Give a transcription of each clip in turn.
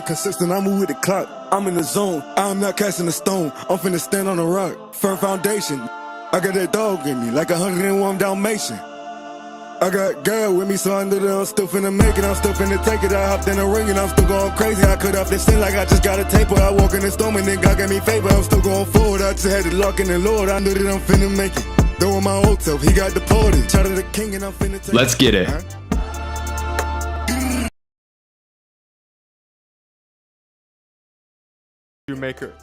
consistent, I move with the clock. I'm in the zone, I'm not casting a stone. I'm finna stand on a rock, firm foundation. I got that dog in me, like 101 Dalmatian. I got girl with me, so I knew that I'm still finna make it. I'm still finna take it. I hopped in the ring and I'm still going crazy. I cut off this thing like I just got a taper. I walk in the storm and then God gave me favor. I'm still going forward. I just had the luck in the Lord. I knew that I'm finna make it. Doing my old self, he got deported. Shout out to the king and I'm finna take Let's get it. Shoemaker.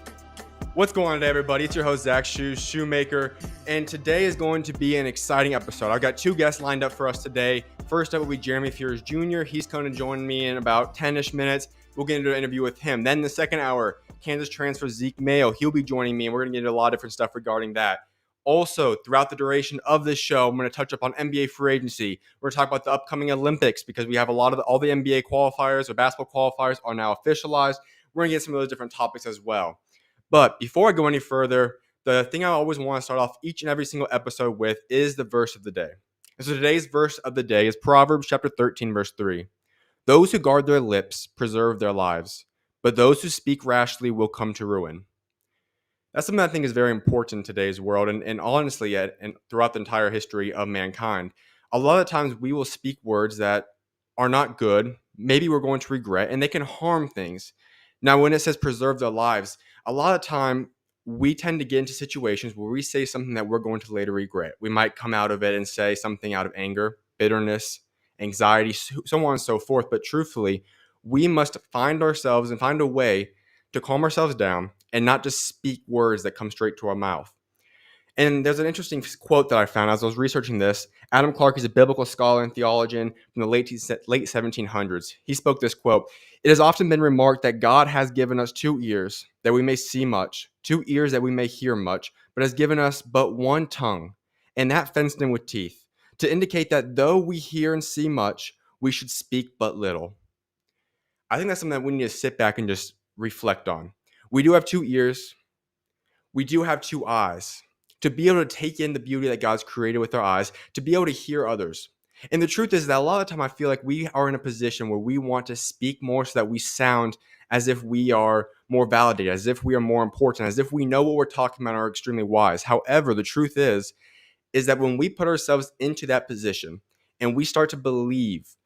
What's going on today, everybody? It's your host, SchuZ Shoemaker, and today is going to be an exciting episode. I've got two guests lined up for us today. First up will be Jeremy Fears Jr. He's going to join me in about 10-ish minutes. We'll get into an interview with him. Then in the second hour, Kansas transfer Zeke Mayo. He'll be joining me, and we're going to get into a lot of different stuff regarding that. Also, throughout the duration of this show, I'm going to touch up on NBA free agency. We're going to talk about the upcoming Olympics because we have all the NBA qualifiers or basketball qualifiers are now officialized. We're going to get some of those different topics as well. But before I go any further, the thing I always want to start off each and every single episode with is the verse of the day. And so today's verse of the day is Proverbs chapter 13, verse 3. Those who guard their lips preserve their lives, but those who speak rashly will come to ruin. That's something I think is very important in today's world, and honestly, and throughout the entire history of mankind. A lot of times we will speak words that are not good, maybe we're going to regret, and they can harm things. Now, when it says preserve their lives, a lot of time we tend to get into situations where we say something that we're going to later regret. We might come out of it and say something out of anger, bitterness, anxiety, so on and so forth. But truthfully, we must find ourselves and find a way to calm ourselves down and not just speak words that come straight to our mouth. And there's an interesting quote that I found as I was researching this. Adam Clarke is a biblical scholar and theologian from the late 1700s. He spoke this quote: "It has often been remarked that God has given us 2 ears that we may see much, 2 ears that we may hear much, but has given us but one tongue, and that fenced in with teeth, to indicate that though we hear and see much, we should speak but little." I think that's something that we need to sit back and just reflect on. We do have 2 ears. We do have 2 eyes. To be able to take in the beauty that God's created with our eyes, to be able to hear others. And the truth is that a lot of the time I feel like we are in a position where we want to speak more so that we sound as if we are more validated, as if we are more important, as if we know what we're talking about and are extremely wise. However, the truth is that when we put ourselves into that position and we start to believe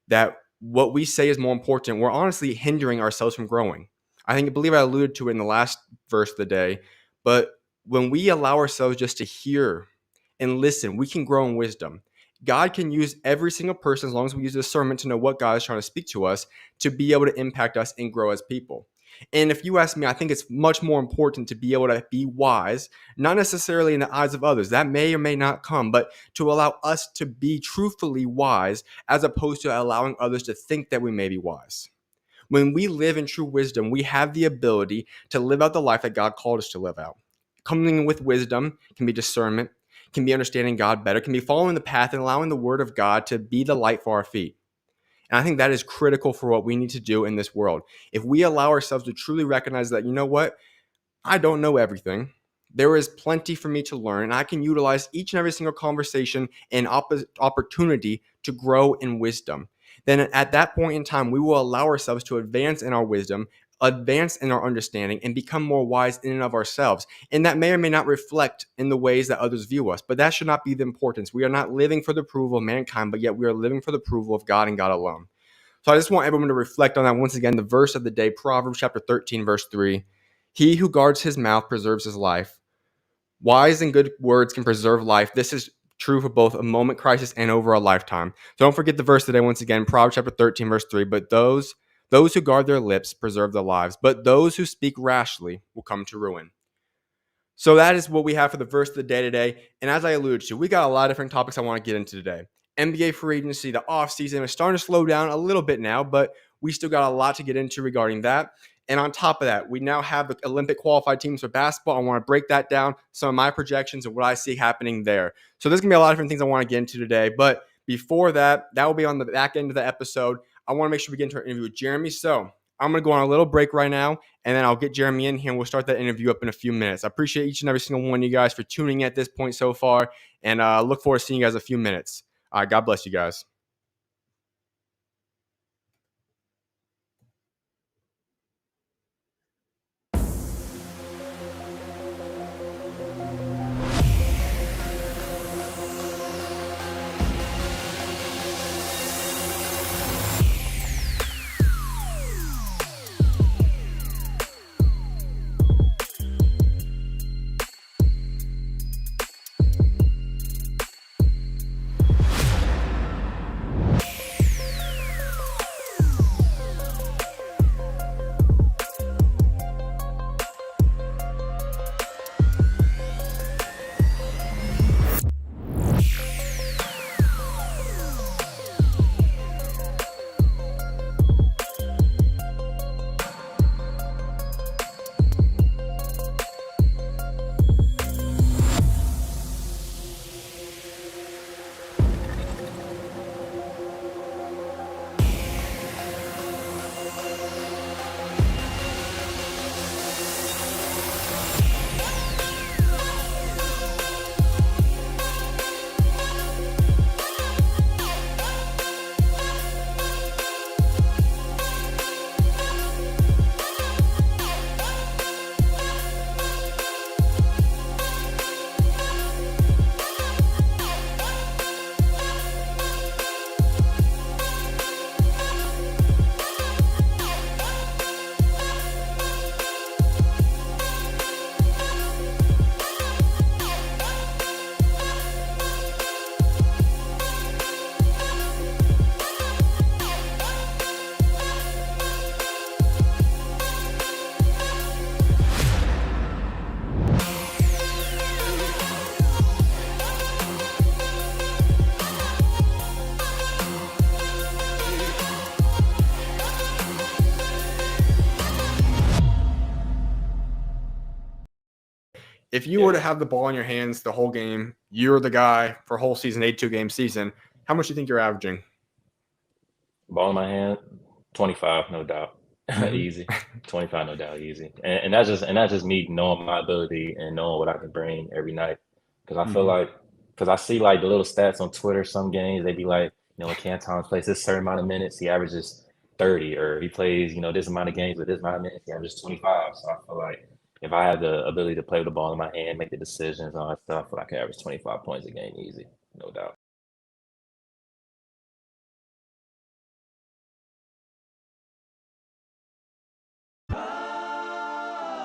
that what we say is more important, we're honestly hindering ourselves from growing. I believe I alluded to it in the last verse of the day, but when we allow ourselves just to hear and listen, we can grow in wisdom. God can use every single person, as long as we use discernment to know what God is trying to speak to us, to be able to impact us and grow as people. And if you ask me, I think it's much more important to be able to be wise, not necessarily in the eyes of others. That may or may not come, but to allow us to be truthfully wise as opposed to allowing others to think that we may be wise. When we live in true wisdom, we have the ability to live out the life that God called us to live out. Coming with wisdom can be discernment, can be understanding God better, can be following the path and allowing the word of God to be the light for our feet. And I think that is critical for what we need to do in this world. If we allow ourselves to truly recognize that, you know what, I don't know everything. There is plenty for me to learn, and I can utilize each and every single conversation and opportunity to grow in wisdom. Then at that point in time, we will allow ourselves to advance in our wisdom, advance in our understanding, and become more wise in and of ourselves. And that may or may not reflect in the ways that others view us, but that should not be the importance. We are not living for the approval of mankind, but yet we are living for the approval of God and God alone. So I just want everyone to reflect on that once again. The verse of the day, Proverbs chapter 13, verse 3. He who guards his mouth preserves his life. Wise and good words can preserve life. This is true for both a moment crisis and over a lifetime. So don't forget the verse today once again, Proverbs chapter 13, verse 3. But those who guard their lips preserve their lives, but those who speak rashly will come to ruin. So that is what we have for the verse of the day today. And as I alluded to, we got a lot of different topics I want to get into today. NBA free agency, the offseason is starting to slow down a little bit now, but we still got a lot to get into regarding that. And on top of that, we now have the Olympic qualified teams for basketball. I want to break that down, some of my projections and what I see happening there. So there's going to be a lot of different things I want to get into today. But before that will be on the back end of the episode. I want to make sure we get into our interview with Jeremy. So I'm going to go on a little break right now, and then I'll get Jeremy in here, and we'll start that interview up in a few minutes. I appreciate each and every single one of you guys for tuning in at this point so far, and look forward to seeing you guys in a few minutes. All right, God bless you guys. if you were to have the ball in your hands the whole game, you're the guy for a whole season, 82 game season, how much do you think you're averaging? Ball in my hand, 25, no doubt. Mm-hmm. Easy. 25, no doubt, easy. And that's just me knowing my ability and knowing what I can bring every night. Because I feel Mm-hmm. like, because I see like the little stats on Twitter, some games, they be like, when Canton plays this certain amount of minutes, he averages 30, or he plays, this amount of games with this amount of minutes, he averages 25. So I feel like if I have the ability to play with the ball in my hand, make the decisions, all that stuff, I feel like I can average 25 points a game easy, no doubt.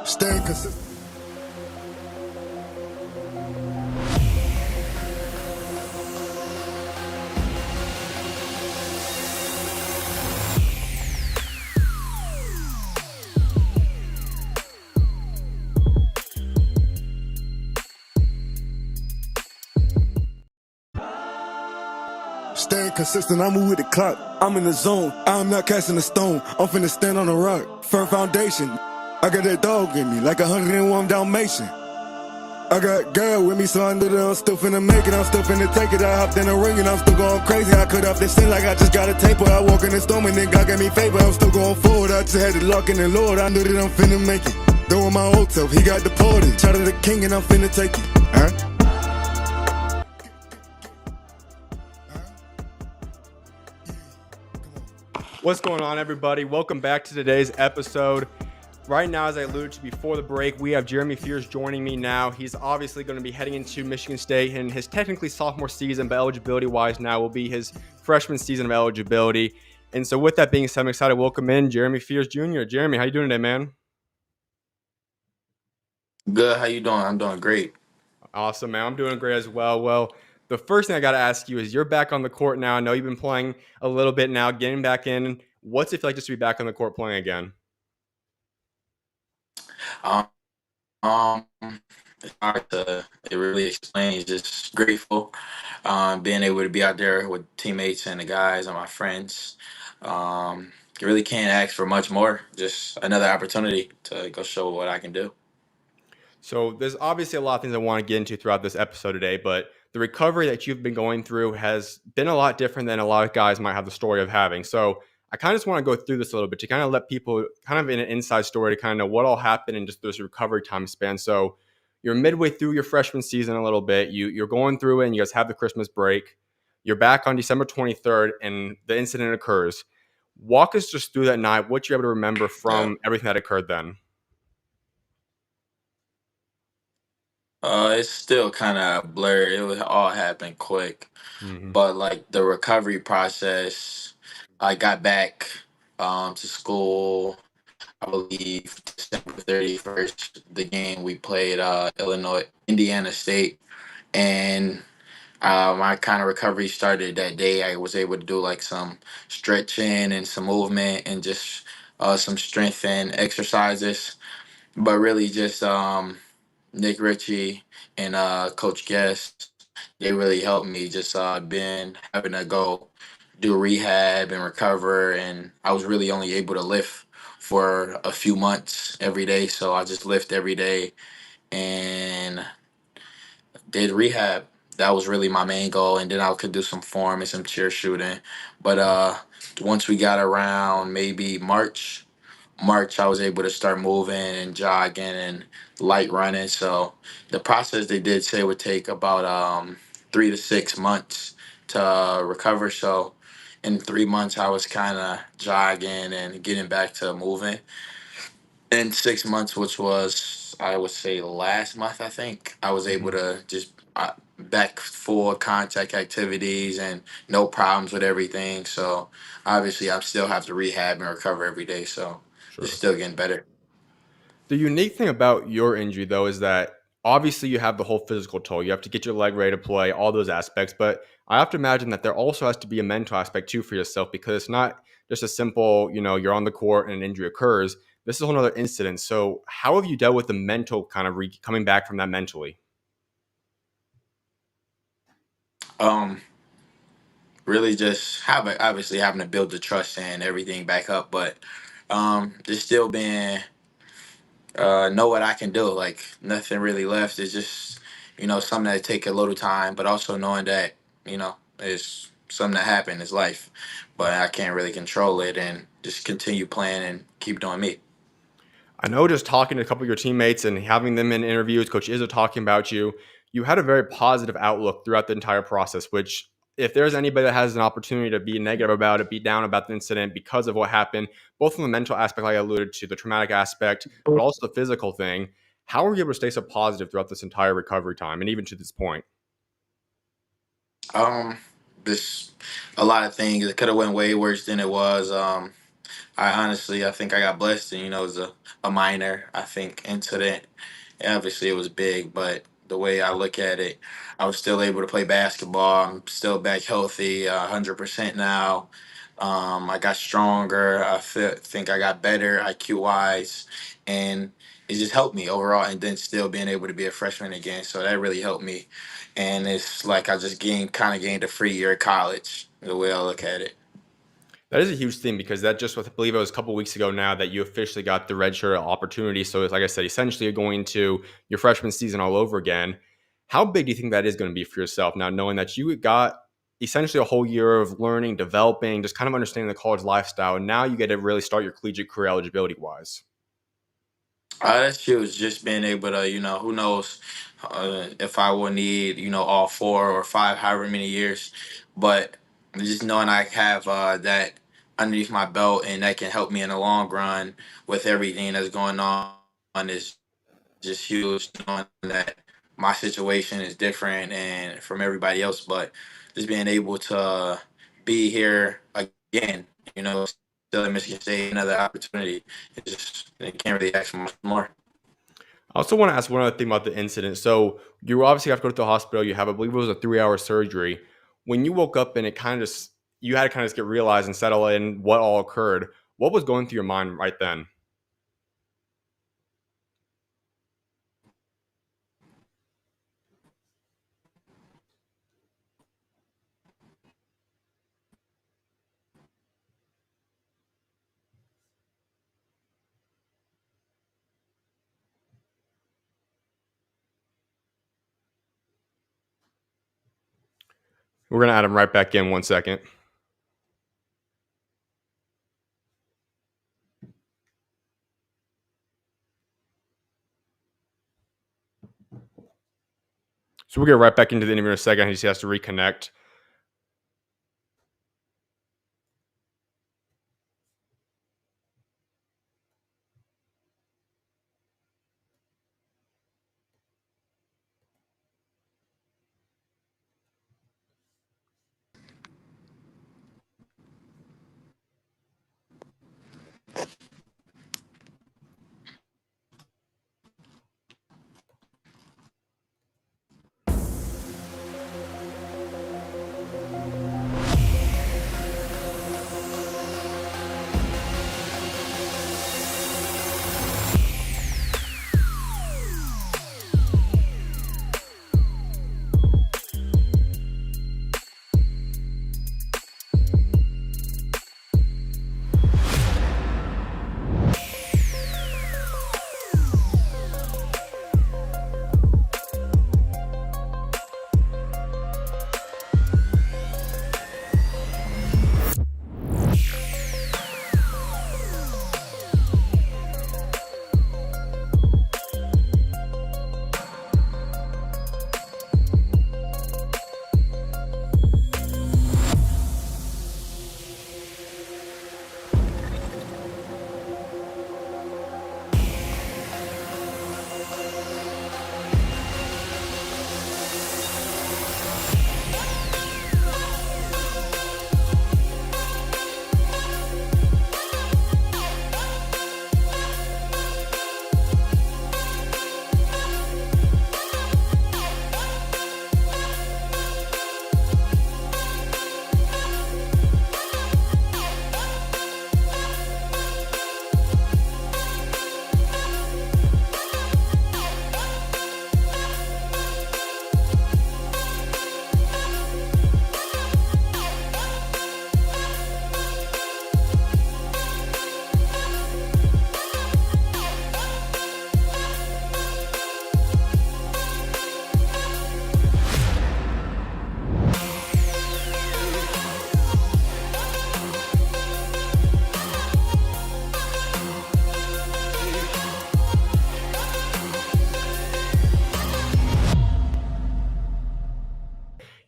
Staying consistent. Staying consistent, I move with the clock. I'm in the zone, I'm not casting a stone. I'm finna stand on a rock, firm foundation. I got that dog in me, like 101 Dalmatian. I got girl with me, so I know that I'm still finna make it. I'm still finna take it. I hopped in the ring and I'm still going crazy. I cut off this shit like I just got a taper. I walk in the storm and then God gave me favor. I'm still going forward. I just had to lock in the Lord. I knew that I'm finna make it. Throwing my old self, he got deported. Shout out to the king and I'm finna take it. Huh? What's going on, everybody? Welcome back to today's episode. Right now, as I alluded to before the break, we have Jeremy Fears joining me now. He's obviously going to be heading into Michigan State in his technically sophomore season, but eligibility-wise now will be his freshman season of eligibility. And so with that being said, I'm excited to welcome in Jeremy Fears Jr. Jeremy, how you doing today, man? Good. How you doing? I'm doing great. Awesome, man. I'm doing great as well. Well, the first thing I got to ask you is you're back on the court now. I know you've been playing a little bit now, getting back in. What's it feel like just to be back on the court playing again? Um, um, it's hard to it really explain. It's just grateful, being able to be out there with teammates and the guys and my friends. You really can't ask for much more. Just another opportunity to go show what I can do. So there's obviously a lot of things I want to get into throughout this episode today, but the recovery that you've been going through has been a lot different than a lot of guys might have the story of having. So I kind of just want to go through this a little bit to kind of let people kind of in an inside story to kind of know what all happened in just this recovery time span. So you're midway through your freshman season a little bit. You're going through it and you guys have the Christmas break. You're back on December 23rd and the incident occurs. Walk us just through that night, what you're able to remember Yeah. from everything that occurred then. It's still kind of blurred. It was all happened quick, Mm-hmm. but like the recovery process, I got back to school. I believe December 31st, the game we played Indiana State. And my kind of recovery started that day. I was able to do like some stretching and some movement and just some strength and exercises. But really, just Nick Ritchie and Coach Guest, they really helped me just been having to go do rehab and recover. And I was really only able to lift for a few months every day. So I just lift every day and did rehab. That was really my main goal. And then I could do some form and some cheer shooting. But once we got around maybe March, I was able to start moving and jogging and light running. So the process they did say would take about 3 to 6 months to recover. So in 3 months, I was kind of jogging and getting back to moving. In 6 months, which was I would say last month, I think I was able Mm-hmm. to just back full contact activities and no problems with everything. So obviously, I still have to rehab and recover every day. So it's Sure. still getting better. The unique thing about your injury, though, is that obviously you have the whole physical toll. You have to get your leg ready to play, all those aspects. But I have to imagine that there also has to be a mental aspect too for yourself because it's not just a simple, you're on the court and an injury occurs. This is a whole other incident. So, how have you dealt with the mental kind of coming back from that mentally? Um, Really just obviously having to build the trust and everything back up, but just still being know what I can do. Like nothing really left. It's just something that take a little time, but also knowing that it's something that happened. It's life, but I can't really control it and just continue playing and keep doing me. I know just talking to a couple of your teammates and having them in interviews, Coach Izzo talking about you, you had a very positive outlook throughout the entire process, which if there's anybody that has an opportunity to be negative about it, be down about the incident because of what happened, both from the mental aspect, like I alluded to, the traumatic aspect, but also the physical thing, how were you able to stay so positive throughout this entire recovery time and even to this point? Um, this a lot of things. It could have went way worse than it was. I think I got blessed, and it was a minor, I think, incident. Obviously, it was big, but the way I look at it, I was still able to play basketball. I'm still back healthy, 100% now. I got stronger. Think I got better IQ wise, and it just helped me overall. And then still being able to be a freshman again, so that really helped me. And it's like I just gained a free year of college. The way I look at it. That is a huge thing because that just, I believe it was a couple weeks ago now that you officially got the redshirt opportunity. So, like I said, essentially you're going to your freshman season all over again. How big do you think that is going to be for yourself now, knowing that you got essentially a whole year of learning, developing, just kind of understanding the college lifestyle, and now you get to really start your collegiate career eligibility wise? That's huge. Just being able to, who knows if I will need, all 4 or 5, however many years. But just knowing I have that underneath my belt and that can help me in the long run with everything that's going on is just huge. Knowing that my situation is different and from everybody else, but just being able to be here again, still in Michigan State, another opportunity. You can't really ask for much more. I also want to ask one other thing about the incident. So you obviously have to go to the hospital. You have, I believe it was a 3-hour surgery. When you woke up and it kind of just, you had to kind of just get realized and settle in what all occurred. What was going through your mind right then? We're going to add him right back in 1 second. So we'll get right back into the interview in a second. He just has to reconnect.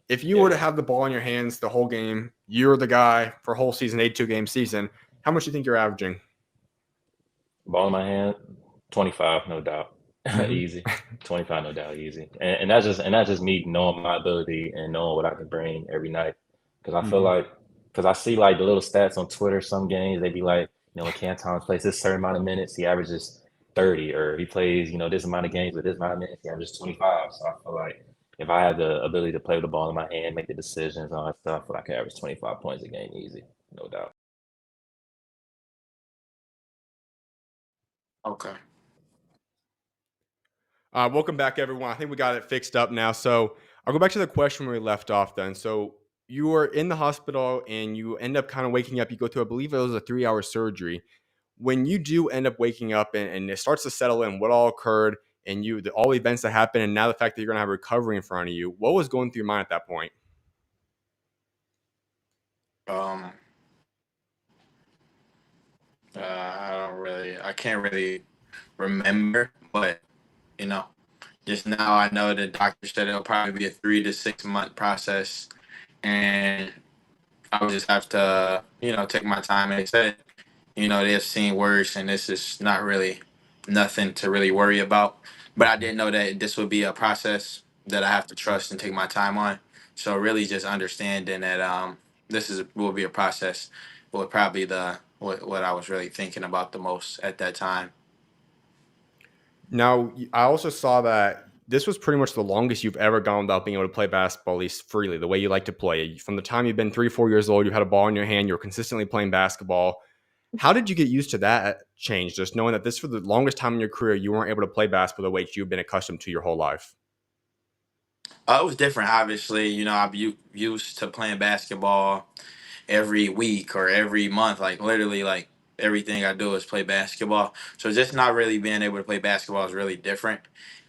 If you were to Yeah. have the ball in your hands the whole game, you're the guy for a whole season, 82 game season. How much do you think you're averaging? Ball in my hand, 25, no doubt. Mm-hmm. Easy. 25, no doubt, easy. And that's just me knowing my ability and knowing what I can bring every night. Because I feel Mm-hmm. like, because I see like the little stats on Twitter, some games they be like, when Canton plays this certain amount of minutes, he averages 30, or he plays, this amount of games with this amount of minutes, he averages 25. So I feel like if I have the ability to play with the ball in my hand, make the decisions, all that stuff, I feel like I can average 25 points a game easy, no doubt. Okay. Welcome back, everyone. I think we got it fixed up now. So I'll go back to the question where we left off then. So you were in the hospital and you end up kind of waking up. You go through, I believe it was a 3 hour surgery. When you do end up waking up and it starts to settle in what all occurred and all the events that happened, and now the fact that you're going to have recovery in front of you, what was going through your mind at that point? Um, I can't really remember, but you know, just now I know the doctor said it'll probably be a 3 to 6 month process, and I'll just have to, take my time. And they said, they've seen worse, and this is not really nothing to really worry about. But I didn't know that this would be a process that I have to trust and take my time on. So really, just understanding that this will be a process was probably the what I was really thinking about the most at that time. Now, I also saw that this was pretty much the longest you've ever gone without being able to play basketball, at least freely, the way you like to play. From the time you've been 3, 4 years old, you had a ball in your hand, you were consistently playing basketball. How did you get used to that change? Just knowing that this for the longest time in your career, you weren't able to play basketball the way you've been accustomed to your whole life. It was different, obviously. I'm used to playing basketball every week or every month. Like literally, like everything I do is play basketball. So just not really being able to play basketball is really different,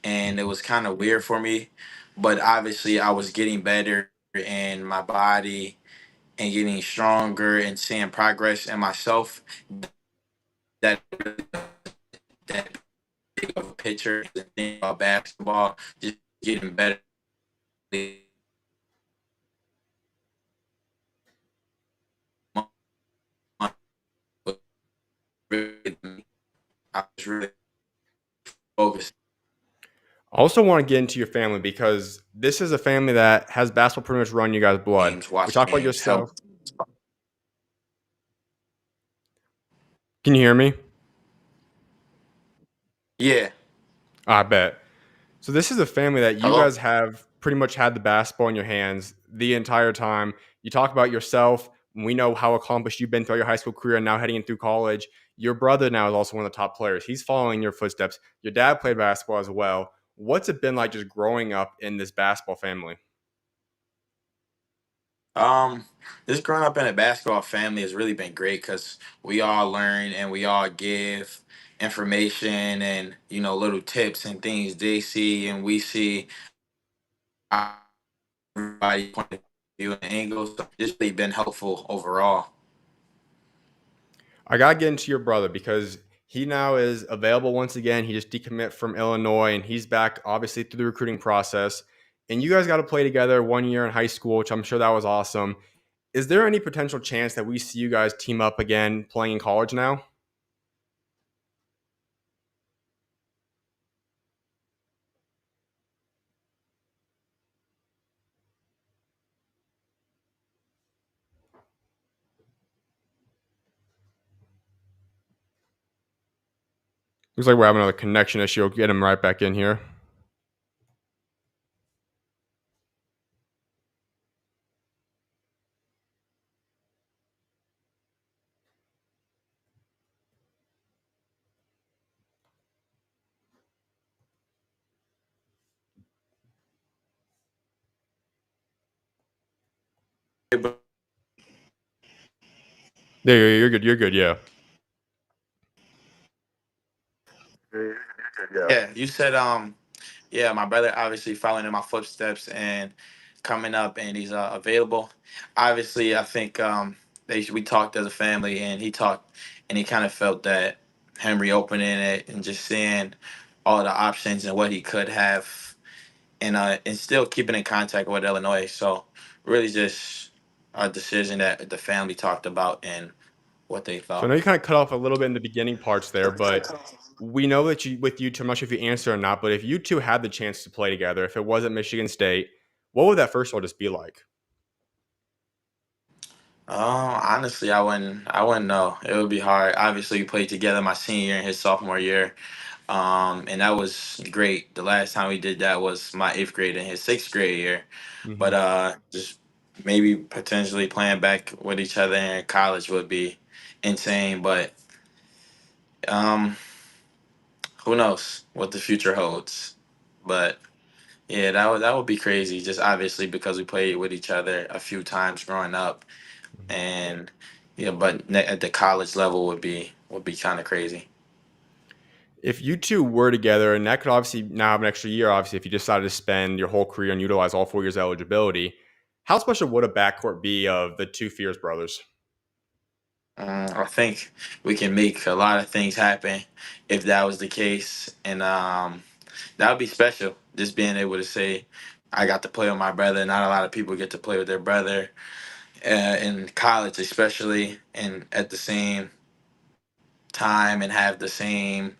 and it was kind of weird for me. But obviously, I was getting better in my body and getting stronger and seeing progress in myself. That that big of a picture, the thing about basketball, just getting better. I was really focused. I also want to get into your family because this is a family that has basketball pretty much run you guys' blood. Games, We watching talk about games, yourself. help. Can you hear me? Yeah. I bet. So this is a family that you Hello. guys have pretty much had the basketball in your hands the entire time. You talk about yourself. We know how accomplished you've been throughout your high school career and now heading in through college. Your brother now is also one of the top players. He's following your footsteps. Your dad played basketball as well. What's it been like just growing up in this basketball family? Um, just growing up in a basketball family has really been great because we all learn and we all give information and little tips and things they see and we see everybody point of view and angles. So it's really been helpful overall. I gotta get into your brother because he now is available once again. He just decommit from Illinois and he's back obviously through the recruiting process. And you guys got to play together 1 year in high school, which I'm sure that was awesome. Is there any potential chance that we see you guys team up again playing in college now? Looks like we're having another connection issue. We'll get him right back in here. There, you're good. You're good. Yeah. Yeah, you said yeah, my brother obviously following in my footsteps and coming up and he's available. Obviously, I think we talked as a family and he talked and he kind of felt that him reopening it and just seeing all the options and what he could have and still keeping in contact with Illinois. So really just a decision that the family talked about and what they So I thought. know you kind of cut off a little bit in the beginning parts there, but we know that with you two, I'm not sure if you answer or not, but if you two had the chance to play together, if it was at Michigan State, what would that first of all just be like? Honestly, I wouldn't know. It would be hard. Obviously, we played together my senior year and his sophomore year. And that was great. The last time we did that was my eighth grade and his sixth grade year. But Hmm. just maybe potentially playing back with each other in college would be insane. But um, who knows what the future holds? But yeah, that would be crazy. Just obviously because we played with each other a few times growing up, and yeah, but at the college level would be kind of crazy. If you two were together, and that could obviously now have an extra year, obviously, if you decided to spend your whole career and utilize all 4 years eligibility, how special would a backcourt be of the two Fears brothers? I think we can make a lot of things happen if that was the case, and that would be special. Just being able to say, I got to play with my brother. Not a lot of people get to play with their brother in college, especially, and at the same time, and have the same,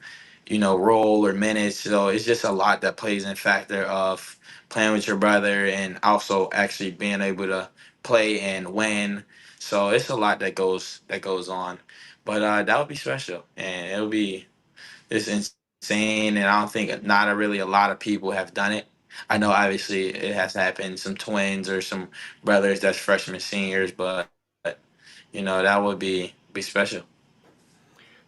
role or minutes. So it's just a lot that plays in factor of playing with your brother and also actually being able to play and win. So it's a lot that goes on, but that would be special, and it would be it's insane. And I don't think not really a lot of people have done it. I know Mhm. obviously it has happened, some twins or some brothers that's freshmen seniors, but that would be special.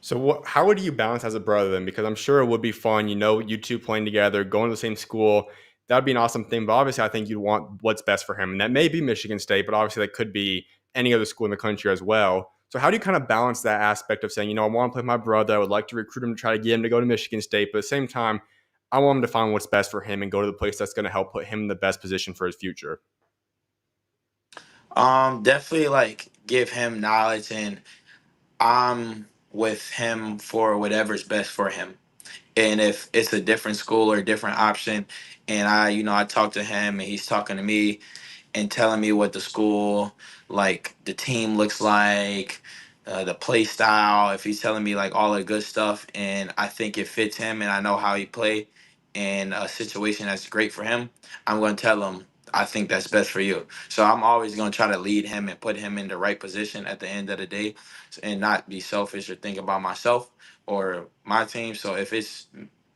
So how would you balance as a brother then? Because I'm sure it would be fun, you two playing together, going to the same school. That would be an awesome thing. But obviously, I think you'd want what's best for him. And that may be Michigan State, but obviously, that could be any other school in the country as well. So how do you kind of balance that aspect of saying, I want to play with my brother. I would like to recruit him to try to get him to go to Michigan State. But at the same time, I want him to find what's best for him and go to the place that's going to help put him in the best position for his future. Definitely like give him knowledge, and I'm with him for whatever's best for him. And if it's a different school or a different option, and I talk to him and he's talking to me, and telling me what the school, like the team looks like, the play style. If he's telling me like all the good stuff, and I think it fits him, and I know how he play, and a situation that's great for him, I'm going to tell him I think that's best for you. So I'm always going to try to lead him and put him in the right position at the end of the day, and not be selfish or think about myself or my team. So if it's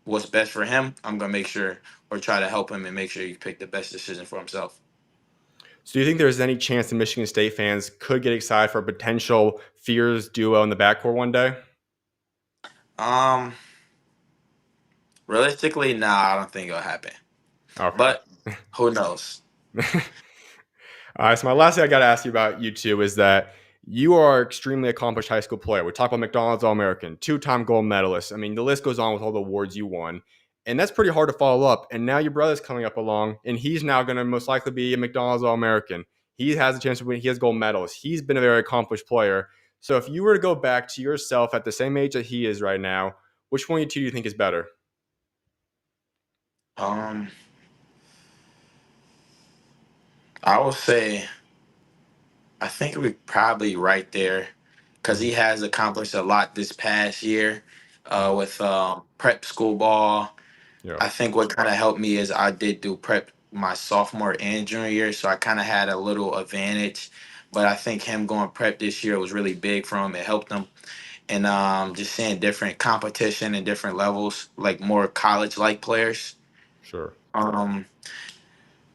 what's best for him, I'm going to make sure or try to help him and make sure he pick the best decision for himself. So do you think there's any chance the Michigan State fans could get excited for a potential Fears duo in the backcourt one day? Um, Realistically, nah, I don't think it'll happen. Okay. But who knows? All right. So my last thing I got to ask you about you two is that you are extremely accomplished high school player. We talk about McDonald's All-American, two-time gold medalist. I mean, the list goes on with all the awards you won. And that's pretty hard to follow up. And now your brother's coming up along, and he's now going to most likely be a McDonald's All-American. He has a chance to win. He has gold medals. He's been a very accomplished player. So if you were to go back to yourself at the same age that he is right now, which one of you two do you think is better? Um, I would say I think we probably right there because Mhm. he has accomplished a lot this past year with prep school ball. Yeah, I think what kind of helped me is I did do prep my sophomore and junior year, so I kind of had a little advantage. But I think him going prep this year was really big for him. It helped him, and just seeing different competition and different levels, like more college-like players. sure.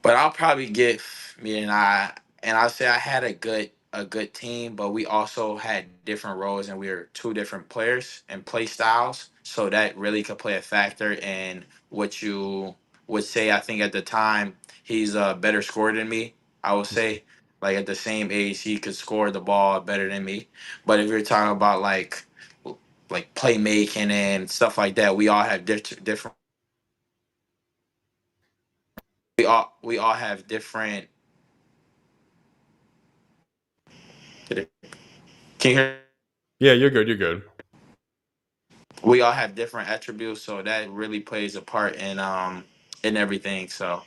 But I'll probably give me and I'll say I had a good team, but we also had different roles and we were two different players and play styles. So that really could play a factor in what you would say. I think at the time he's a better scorer than me. I would Mhm. say like at the same age he could score the ball better than me. But if you're talking about like playmaking and stuff like that, we all have different. We all have different. Can you hear? Yeah, you're good. You're good. We all have different attributes, so that really plays a part in and everything. So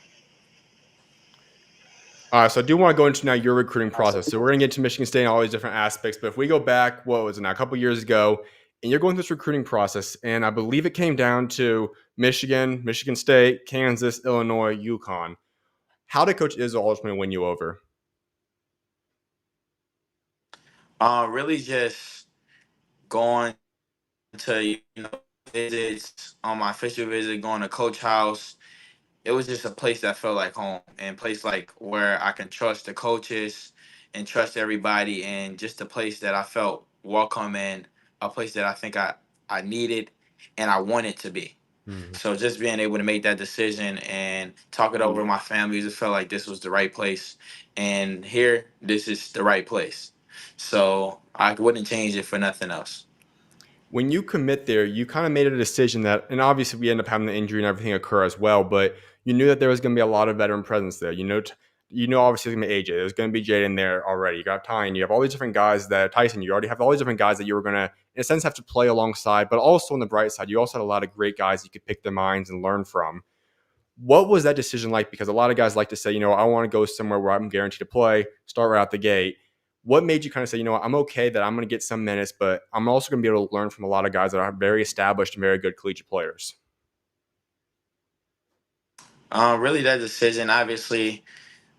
So I do want to go into now your recruiting process. So we're going to get to Michigan State and all these different aspects. But if we go back, what was it now, a couple years ago, and you're going through this recruiting process, and I believe it came down to Michigan, Michigan State, Kansas, Illinois, UConn. How did Coach Izzo ultimately win you over? really just going to visits on my official visit, going to coach house. It was just a place that felt like home and place like where I can trust the coaches and trust everybody, and just a place that I felt welcome and a place that I think I needed and I wanted to be. Mhm. So just being able to make that decision and talk it over with my family, just felt like this was the right place. And here, this is the right place. So I wouldn't change it for nothing else. When you commit there, you kind of made a decision that, and obviously we end up having the injury and everything occur as well, but you knew that there was going to be a lot of veteran presence there. Obviously it's going to be AJ. There's going to be Jaden there already. You got Tyne. You have all these different guys that Tyson. You already have all these different guys that you were going to, in a sense, have to play alongside. But also on the bright side, you also had a lot of great guys you could pick their minds and learn from. What was that decision like? Because a lot of guys like to say, I want to go somewhere where I'm guaranteed to play, start right out the gate. What made you kind of say, I'm okay that I'm going to get some minutes, but I'm also going to be able to learn from a lot of guys that are very established and very good collegiate players? Really, that decision, obviously,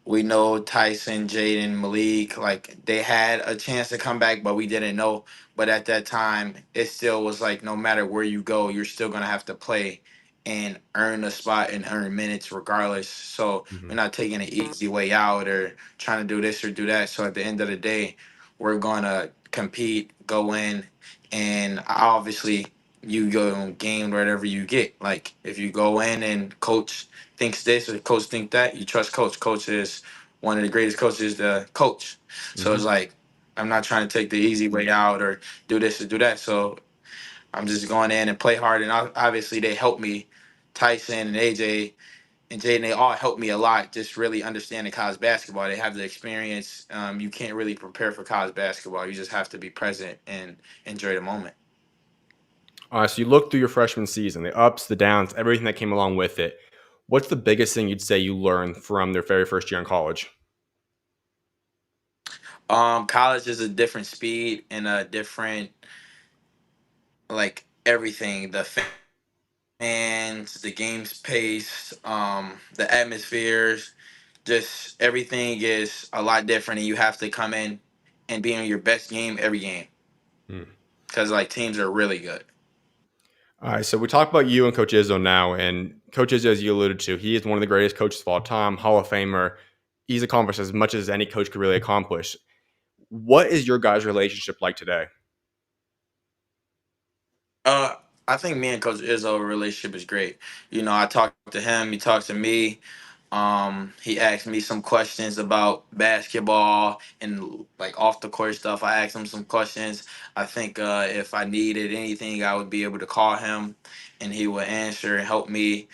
we know Tyson, Jaden, Malik, like they had a chance to come back, but we didn't know. But at that time, it still was like no matter where you go, you're still gonna have to play and earn a spot and earn minutes regardless. So we're Mhm. not taking an easy way out or trying to do this or do that. So at the end of the day, we're gonna compete, go in, and obviously you go and gain whatever you get. Like if you go in and coach thinks this or coach think that, you trust coach. Coach is one of the greatest coaches to coach. So it's Mhm. like I'm not trying to take the easy way out or do this or do that. So I'm just going in and play hard. And obviously they helped me. Tyson and AJ and Jaden, they all helped me a lot. Just really understanding college basketball. They have the experience. You can't really prepare for college basketball. You just have to be present and enjoy the moment. So you look through your freshman season, the ups, the downs, everything that came along with it. What's the biggest thing you'd say you learned from their very first year in college? College is a different speed and a different like everything. The fans, the game's pace, the atmospheres, just everything is a lot different, and you have to come in and be on your best game every game Hmm. because like teams are really good. All right, so we talk about you and Coach Izzo now, and Coach Izzo, as you alluded to, he is one of the greatest coaches of all time, Hall of Famer. He's accomplished as much as any coach could really accomplish. What is your guys' relationship like today? Uh, I think me and Coach Izzo relationship is great. I talk to him, he talks to me. He asked me some questions about basketball and like off the court stuff. I asked him some questions. I think if I needed anything, I would be able to call him, and he would answer and help me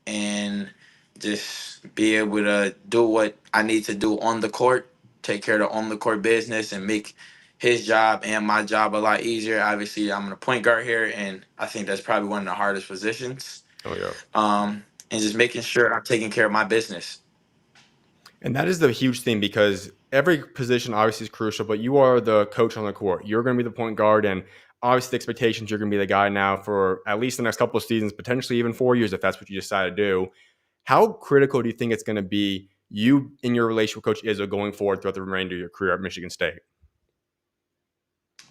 and just be able to do what I need to do on the court, take care of the on the court business, and make his job and my job a lot easier. Obviously, I'm a point guard here, and I think that's probably one of the hardest positions. Oh, yeah. And just making sure I'm taking care of my business. And that is the huge thing because every position obviously is crucial, but you are the coach on the court. You're going to be the point guard, and obviously the expectations you're going to be the guy now for at least the next couple of seasons, potentially even 4 years if that's what you decide to do. How critical do you think it's going to be you in your relationship with Coach Izzo going forward throughout the remainder of your career at Michigan State?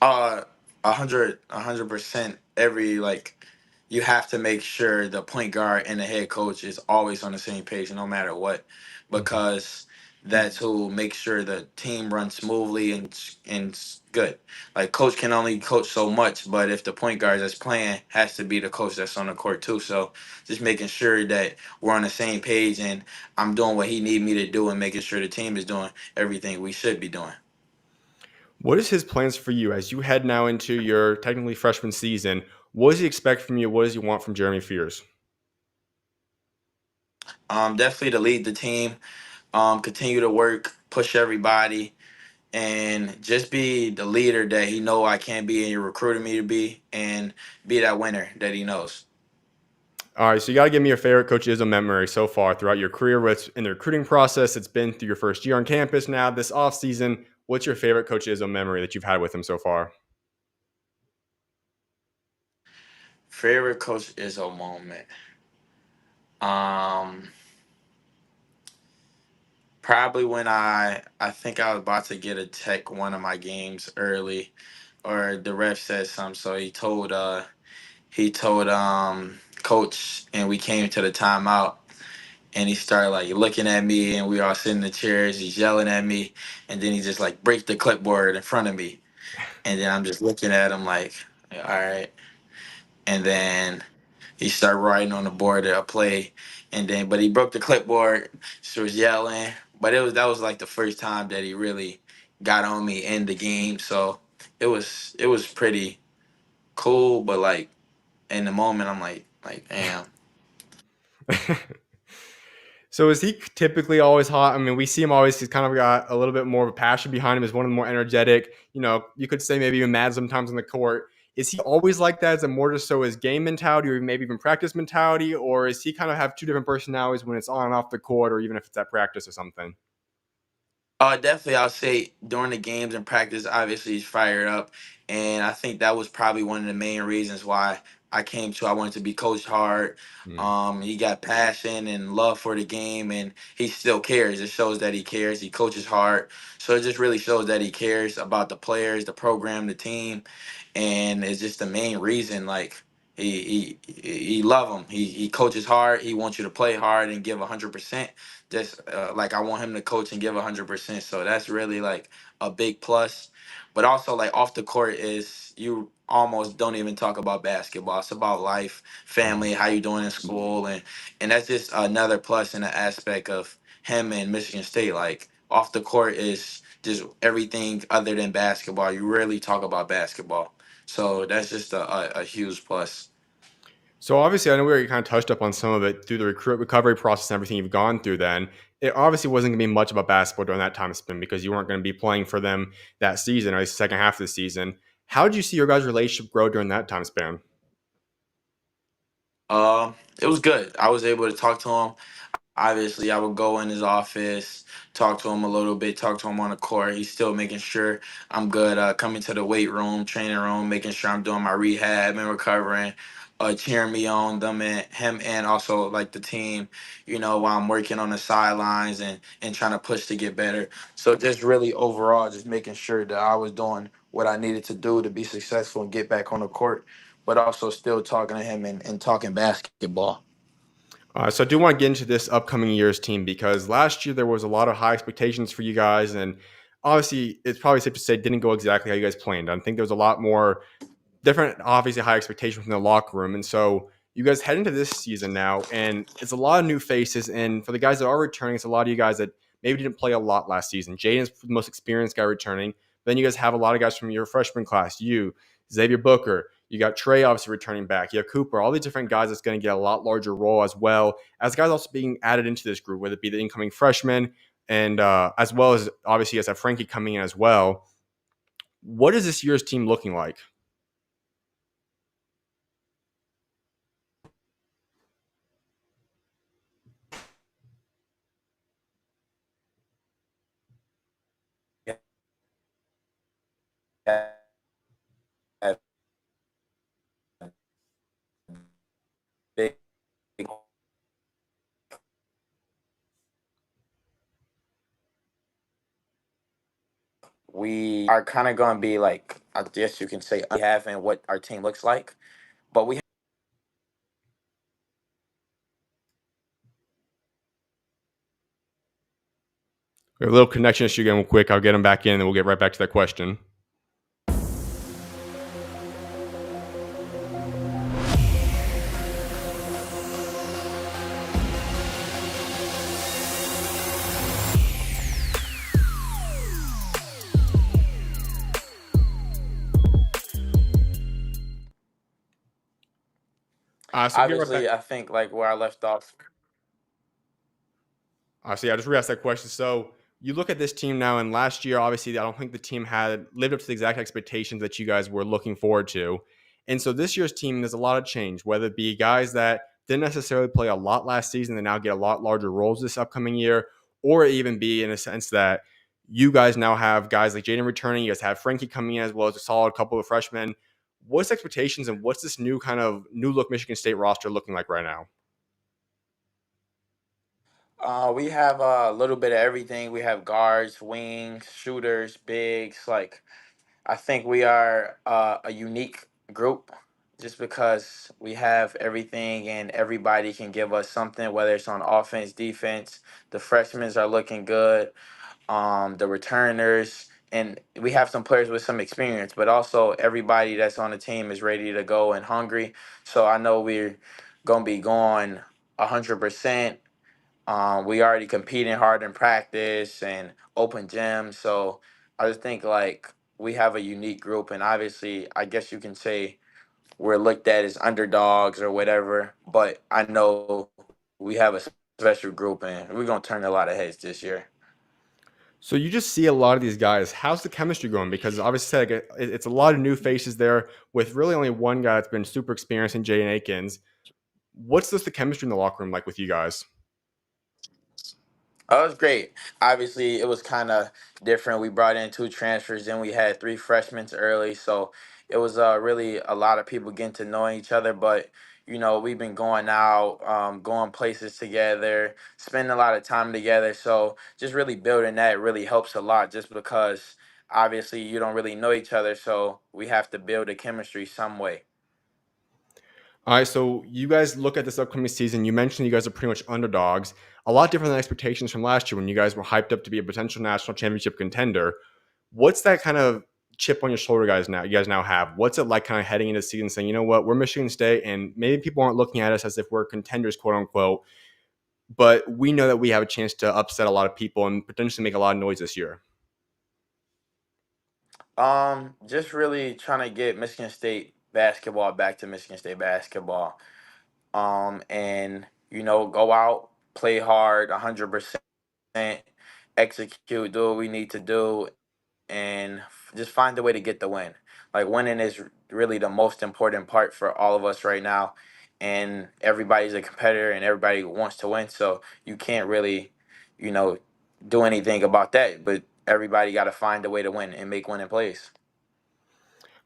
Uh, 100%. Every like, you have to make sure the point guard and the head coach is always on the same page, no matter what, Mhm. because that's who makes sure the team runs smoothly and good. Like, coach can only coach so much, but if the point guard that's playing has to be the coach that's on the court too. So just making sure that we're on the same page and I'm doing what he need me to do and making sure the team is doing everything we should be doing. What is his plans for you as you head now into your technically freshman season? What does he expect from you? What does he want from Jeremy Fears? Definitely to lead the team, continue to work, push everybody, and just be the leader that he know I can be and you're recruiting me to be, and be that winner that he knows. All right, so you got to give me your favorite coachism memory so far throughout your career. What's in the recruiting process? It's been through your first year on campus now, this off season. What's your favorite coachism memory that you've had with him so far? Favorite coach is a moment. Um, Probably when I think I was about to get a tech one of my games early, or the ref said something, so he told coach, and we came to the timeout, and he started like looking at me, and we all sitting in the chairs. He's yelling at me, and then he just like break the clipboard in front of me, and then I'm just looking at him like, all right, and then he started writing on the board a play, and then but he broke the clipboard, so he was yelling. But that was like the first time that he really got on me in the game, so it was pretty cool. But like in the moment, I'm like damn. So is he typically always hot? I mean, we see him always. He's kind of got a little bit more of a passion behind him. Is one of the more energetic. You could say maybe even mad sometimes on the court. Is he always like that? Is it more just so his game mentality, or maybe even practice mentality, or is he kind of have two different personalities when it's on and off the court, or even if it's at practice or something? Definitely, I'll say during the games and practice, obviously he's fired up, and I think that was probably one of the main reasons why I wanted to be coached hard. Hmm. He got passion and love for the game, and he still cares. It shows that he cares. He coaches hard, so it just really shows that he cares about the players, the program, the team, and it's just the main reason. Like he love him. He coaches hard. He wants you to play hard and give 100%, just like I want him to coach and give 100%. So that's really like a big plus. But also like off the court is you almost don't even talk about basketball. It's about life, family, how you doing in school, and that's just another plus in the aspect of him and Michigan State. Like off the court is just everything other than basketball. You rarely talk about basketball. So that's just a huge plus. So obviously, I know we already kind of touched up on some of it through the recovery process and everything you've gone through. Then it obviously wasn't going to be much about basketball during that time span because you weren't going to be playing for them that season or the second half of the season. How did you see your guys' relationship grow during that time span? It was good. I was able to talk to him. Obviously, I would go in his office, talk to him a little bit, talk to him on the court. He's still making sure I'm good. Coming to the weight room, training room, making sure I'm doing my rehab and recovering. Cheering me on, them and him, and also like the team. While I'm working on the sidelines and trying to push to get better. So just really overall, just making sure that I was doing what I needed to do to be successful and get back on the court, but also still talking to him and talking basketball. So I do want to get into this upcoming year's team because last year there was a lot of high expectations for you guys, and obviously it's probably safe to say it didn't go exactly how you guys planned. I think there was a lot more different, obviously high expectations from the locker room. And so you guys head into this season now, and it's a lot of new faces. And for the guys that are returning, it's a lot of you guys that maybe didn't play a lot last season. Jaden's the most experienced guy returning. Then you guys have a lot of guys from your freshman class. You, Xavier Booker, you got Trey obviously returning back. You have Cooper, all these different guys that's going to get a lot larger role as well as guys also being added into this group, whether it be the incoming freshmen and as well as obviously you guys have Frankie coming in as well. What is this year's team looking like? We are kind of going to be like, I guess you can say, we have and what our team looks like. But we We have a little connection issue again real quick. I'll get him back in and we'll get right back to that question. obviously, I think like where I left off. I just re-asked that question. So you look at this team now, and last year, obviously, I don't think the team had lived up to the exact expectations that you guys were looking forward to. And so this year's team, there's a lot of change, whether it be guys that didn't necessarily play a lot last season and now get a lot larger roles this upcoming year, or even be in a sense that you guys now have guys like Jaden returning, you guys have Frankie coming in as well as a solid couple of freshmen. What's expectations and what's this new kind of new look Michigan State roster looking like right now? We have a little bit of everything. We have guards, wings, shooters, bigs. Like, I think we are a unique group just because we have everything and everybody can give us something, whether it's on offense, defense. The freshmen are looking good. The returners, and we have some players with some experience, but also everybody that's on the team is ready to go and hungry. So I know we're gonna be going 100%. We already competing hard in practice and open gyms, so I just think like we have a unique group, and obviously, I guess you can say we're looked at as underdogs or whatever. But I know we have a special group, and we're gonna turn a lot of heads this year. So you just see a lot of these guys. How's the chemistry going? Because obviously like, it's a lot of new faces there with really only one guy that's been super experienced in Jaden Akins. What's this the chemistry in the locker room like with you guys? Oh, it was great. Obviously, it was kind of different. We brought in two transfers, then we had three freshmen early, so it was really a lot of people getting to know each other. But we've been going out, going places together, spending a lot of time together. So just really building that really helps a lot. Just because obviously you don't really know each other, so we have to build a chemistry some way. All right, so you guys look at this upcoming season. You mentioned you guys are pretty much underdogs, a lot different than expectations from last year when you guys were hyped up to be a potential national championship contender. What's that kind of chip on your shoulder, guys? Now you guys now have. What's it like, kind of heading into the season, saying, you know what, we're Michigan State, and maybe people aren't looking at us as if we're contenders, quote unquote, but we know that we have a chance to upset a lot of people and potentially make a lot of noise this year. Just really trying to get Michigan State basketball back to Michigan State basketball. And go out, play hard, 100%, execute, do what we need to do, and just find a way to get the win. Like, winning is really the most important part for all of us right now, and everybody's a competitor and everybody wants to win. So you can't really, you know, do anything about that. But everybody got to find a way to win and make winning plays.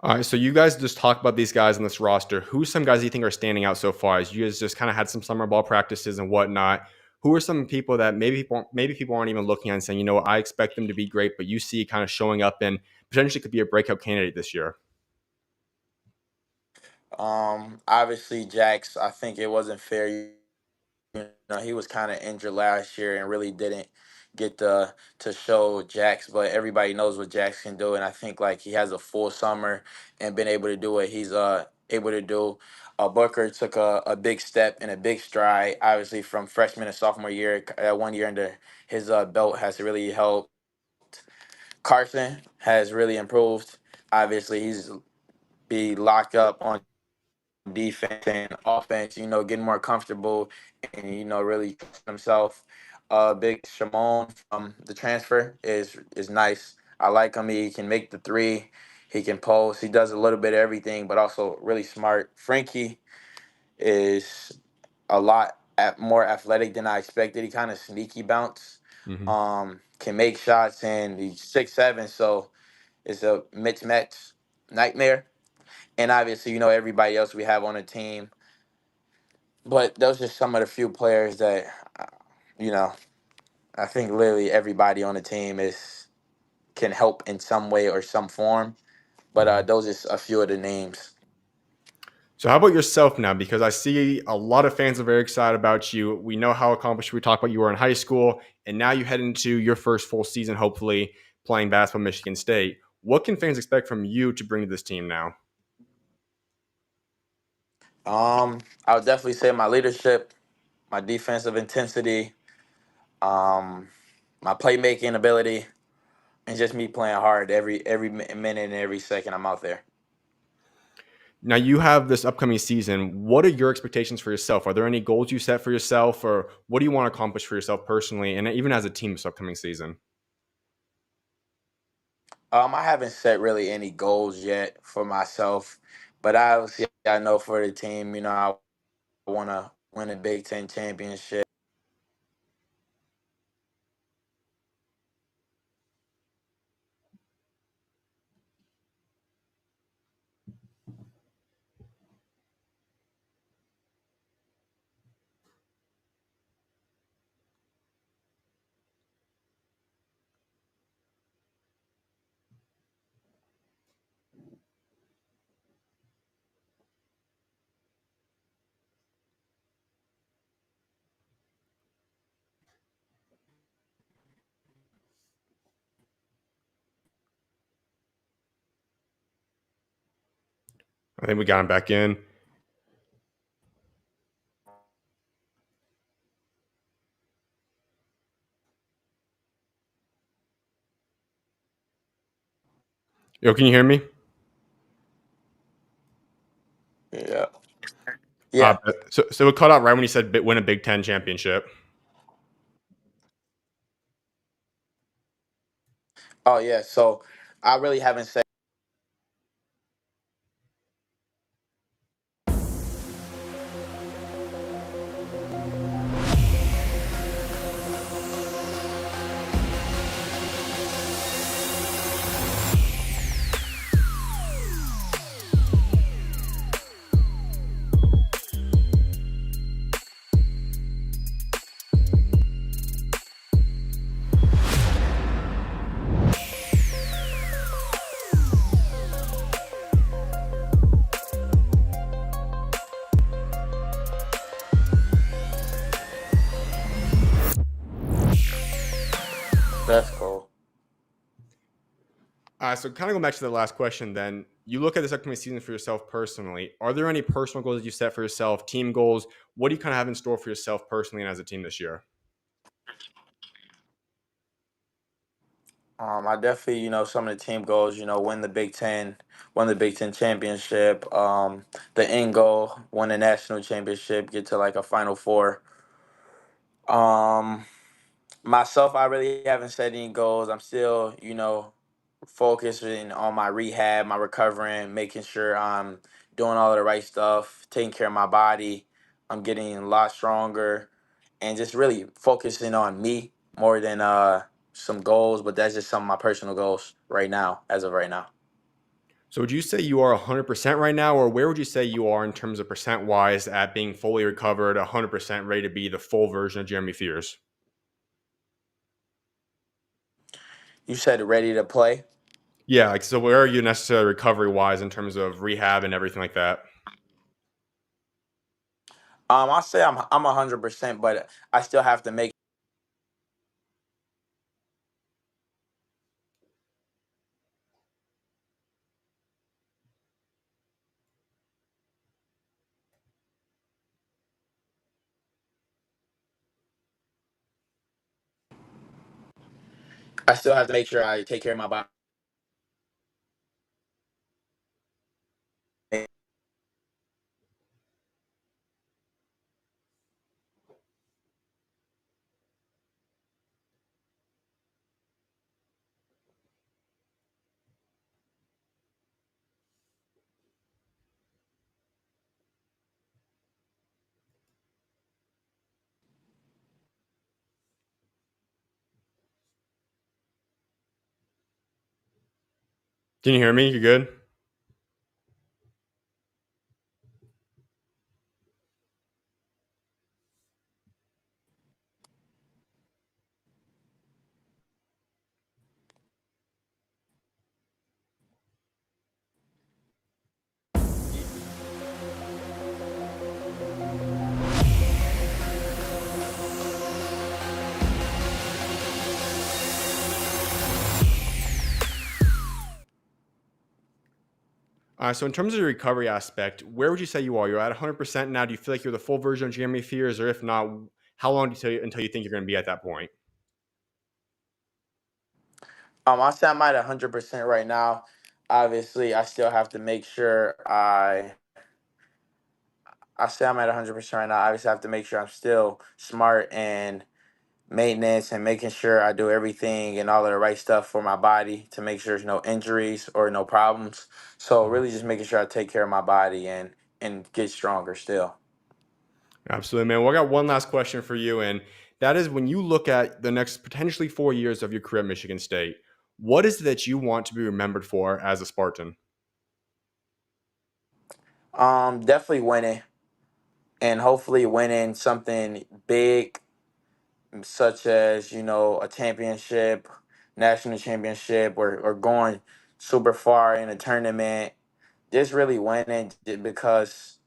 All right, so you guys just talk about these guys on this roster. Who's some guys you think are standing out so far? As you guys just kind of had some summer ball practices and whatnot. Who are some people that maybe people aren't even looking at and saying, you know what, I expect them to be great, but you see kind of showing up and potentially could be a breakout candidate this year? Obviously, Jax, I think it wasn't fair. He was kind of injured last year and really didn't get to show Jax, but everybody knows what Jax can do, and I think like he has a full summer and been able to do what he's able to do. Booker took a big step and a big stride, obviously from freshman to sophomore year. 1 year under his belt has really helped. Carson has really improved. Obviously, he's be locked up on defense and offense, getting more comfortable and, really trusting himself. Big Shimon from the transfer is nice. I like him. He can make the three. He can post. He does a little bit of everything, but also really smart. Frankie is a lot more athletic than I expected. He kind of sneaky bounce. Mm-hmm. Can make shots, and he's 6'7", so it's a mismatch nightmare. And obviously, everybody else we have on the team. But those are some of the few players that, uh, you know, I think literally everybody on the team is can help in some way or some form. But those are a few of the names. So how about yourself now? Because I see a lot of fans are very excited about you. We know how accomplished we talked about you were in high school, and now you head into your first full season, hopefully playing basketball at Michigan State. What can fans expect from you to bring to this team now? I would definitely say my leadership, my defensive intensity, um, my playmaking ability, and just me playing hard every minute and every second I'm out there. Now you have this upcoming season. What are your expectations for yourself? Are there any goals you set for yourself, or what do you want to accomplish for yourself personally, and even as a team this upcoming season? I haven't set really any goals yet for myself, but obviously I know for the team, I want to win a Big Ten championship. I think we got him back in. Yo, can you hear me? Yeah. Uh, Yeah. so it cut out right when you said win a Big Ten championship. Oh yeah. So I really haven't said. That's cool. So kind of going back to the last question then, you look at this upcoming season for yourself personally. Are there any personal goals that you set for yourself, team goals? What do you kind of have in store for yourself personally and as a team this year? I definitely, some of the team goals, win the Big Ten championship. The end goal, win the national championship, get to like a Final Four. Um, Myself, I really haven't set any goals. I'm still, focusing on my rehab, my recovering, making sure I'm doing all of the right stuff, taking care of my body. I'm getting a lot stronger, and just really focusing on me more than some goals. But that's just some of my personal goals right now, as of right now. So would you say you are 100% right now, or where would you say you are in terms of percent wise at being fully recovered, 100% ready to be the full version of Jeremy Fears? You said ready to play. Yeah, like so where are you necessarily recovery wise in terms of rehab and everything like that? I'll say I'm 100%, but I still have to make. I still have to make sure I take care of my body. Can you hear me? You good? So in terms of the recovery aspect, where would you say you are? You're at 100% now. Do you feel like you're the full version of Jeremy Fears, or if not, how long until you think you're going to be at that point? I'll say I'm at 100% right now. Obviously, I still have to make sure I say I'm at 100% right now. Obviously, I have to make sure I'm still smart and maintenance and making sure I do everything and all of the right stuff for my body to make sure there's no injuries or no problems. So really just making sure I take care of my body and get stronger still. Absolutely, man. Well, I got one last question for you, and that is when you look at the next potentially 4 years of your career at Michigan State, what is it that you want to be remembered for as a Spartan? Definitely winning, and hopefully winning something big, such as a championship, national championship, or going super far in a tournament. Just really winning because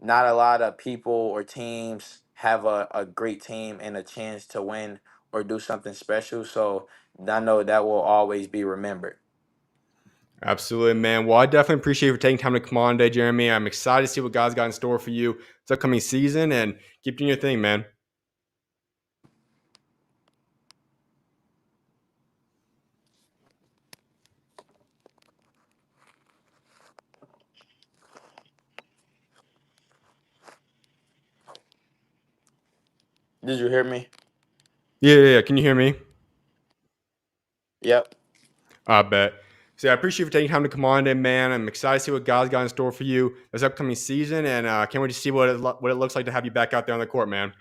not a lot of people or teams have a great team and a chance to win or do something special. So I know that will always be remembered. Absolutely, man. Well, I definitely appreciate you for taking time to come on today, Jeremy. I'm excited to see what God's got in store for you this upcoming season, and keep doing your thing, man. Did you hear me? Yeah. Can you hear me? Yep. I bet. So I appreciate you for taking time to come on today, man. I'm excited to see what God's got in store for you this upcoming season, and can't wait to see what it looks like to have you back out there on the court, man.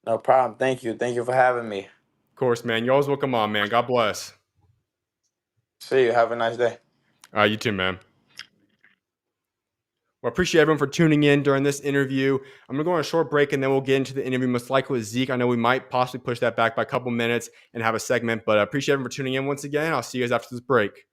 No problem. Thank you. Thank you for having me. Of course, man. You always welcome on, man. God bless. See you. Have a nice day. You too, man. Well, I appreciate everyone for tuning in during this interview. I'm going to go on a short break, and then we'll get into the interview, most likely with Zeke. I know we might possibly push that back by a couple minutes and have a segment, but I appreciate everyone for tuning in once again. I'll see you guys after this break.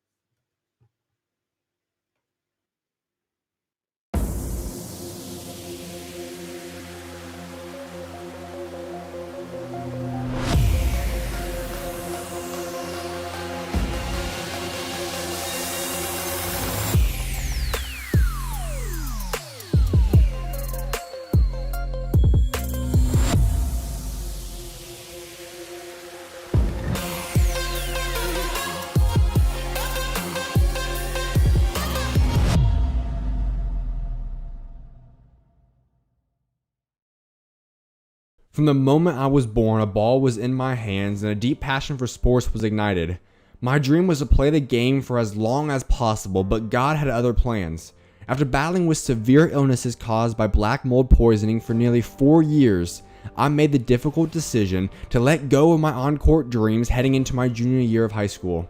From the moment I was born, a ball was in my hands and a deep passion for sports was ignited. My dream was to play the game for as long as possible, but God had other plans. After battling with severe illnesses caused by black mold poisoning for nearly 4 years, I made the difficult decision to let go of my on-court dreams heading into my junior year of high school.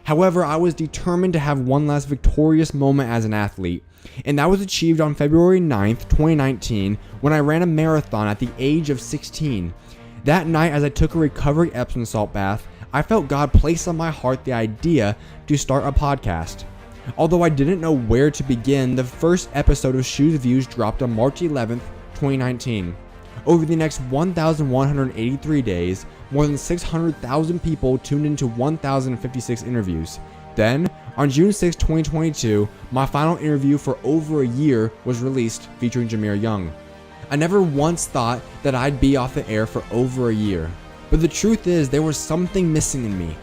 However, I was determined to have one last victorious moment as an athlete, and that was achieved on February 9th, 2019, when I ran a marathon at the age of 16. That night, as I took a recovery Epsom salt bath, I felt God place on my heart the idea to start a podcast. Although I didn't know where to begin, the first episode of SchuZ Views dropped on March 11th, 2019. Over the next 1,183 days, more than 600,000 people tuned into 1,056 interviews. Then, on June 6, 2022, my final interview for over a year was released featuring Jameer Young. I never once thought that I'd be off the air for over a year, but the truth is there was something missing in me.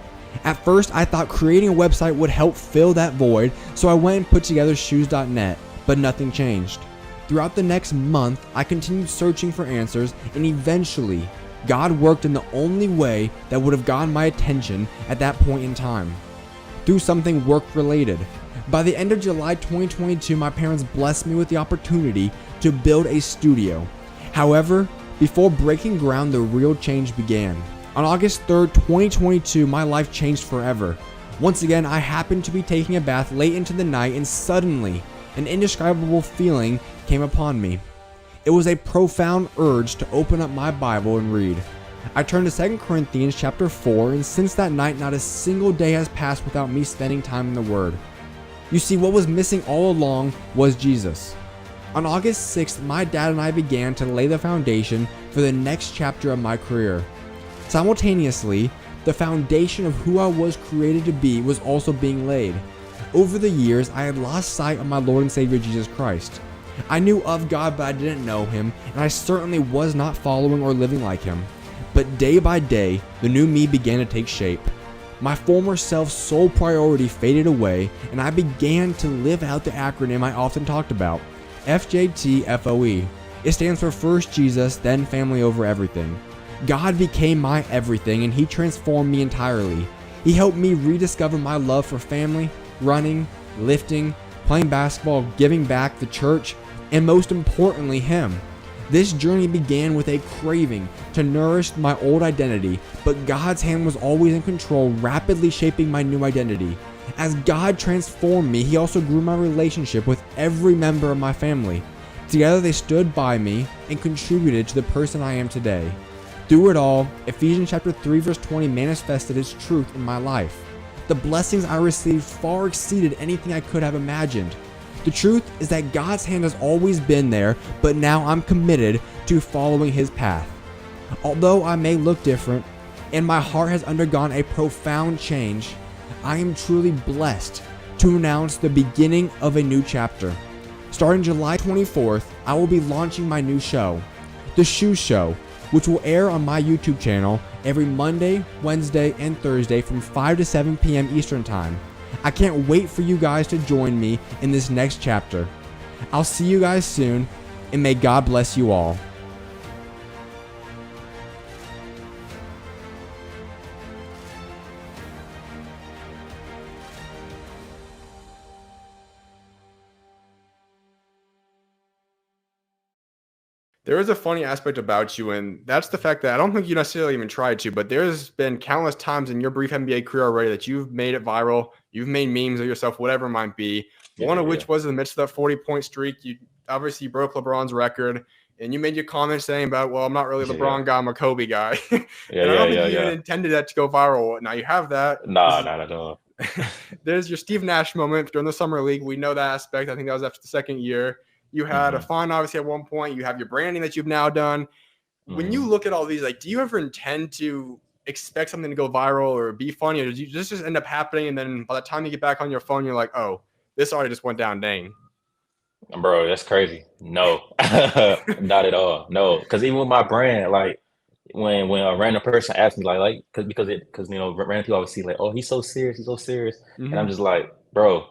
At first, I thought creating a website would help fill that void, so I went and put together SchuZ.net, but nothing changed. Throughout the next month, I continued searching for answers, and eventually, God worked in the only way that would have gotten my attention at that point in time. Through something work-related. By the end of July 2022, my parents blessed me with the opportunity to build a studio. However, before breaking ground, the real change began. On August 3rd, 2022, my life changed forever. Once again, I happened to be taking a bath late into the night, and suddenly, an indescribable feeling came upon me. It was a profound urge to open up my Bible and read. I turned to 2 Corinthians chapter 4, and since that night, not a single day has passed without me spending time in the Word. You see, what was missing all along was Jesus. On August 6th, my dad and I began to lay the foundation for the next chapter of my career. Simultaneously, the foundation of who I was created to be was also being laid. Over the years, I had lost sight of my Lord and Savior Jesus Christ. I knew of God, but I didn't know Him, and I certainly was not following or living like Him. But day by day, the new me began to take shape. My former self's sole priority faded away, and I began to live out the acronym I often talked about, FJTFOE. It stands for First Jesus, then Family Over Everything. God became my everything, and He transformed me entirely. He helped me rediscover my love for family, running, lifting, playing basketball, giving back, the church, and most importantly, Him. This journey began with a craving to nourish my old identity, but God's hand was always in control, rapidly shaping my new identity. As God transformed me, He also grew my relationship with every member of my family. Together they stood by me and contributed to the person I am today. Through it all, Ephesians chapter 3 verse 20 manifested its truth in my life. The blessings I received far exceeded anything I could have imagined. The truth is that God's hand has always been there, but now I'm committed to following His path. Although I may look different, and my heart has undergone a profound change, I am truly blessed to announce the beginning of a new chapter. Starting July 24th, I will be launching my new show, the SchuZ Show, which will air on my YouTube channel every Monday, Wednesday, and Thursday from 5 to 7 p.m. Eastern Time. I can't wait for you guys to join me in this next chapter. I'll see you guys soon, and may God bless you all. There is a funny aspect about you, and that's the fact that I don't think you necessarily even tried to, but there's been countless times in your brief NBA career already that you've made it viral. You've made memes of yourself, whatever it might be. One of which was in the midst of that 40-point streak. You obviously broke LeBron's record, and you made your comment saying about, well, I'm not really a LeBron guy, I'm a Kobe guy. And I don't think you even intended that to go viral. Now you have that. Nah, not at all. There's your Steve Nash moment during the summer league. We know that aspect. I think that was after the second year. You had a fun, obviously, at one point. You have your branding that you've now done. When you look at all these, like, do you ever intend to expect something to go viral or be funny, or does you just end up happening, and then by the time you get back on your phone, you're like, oh, this already just went down, dang. Bro, that's crazy. No, not at all. No, because even with my brand, like when a random person asks me, because random people always see like, oh, he's so serious, and I'm just like, bro.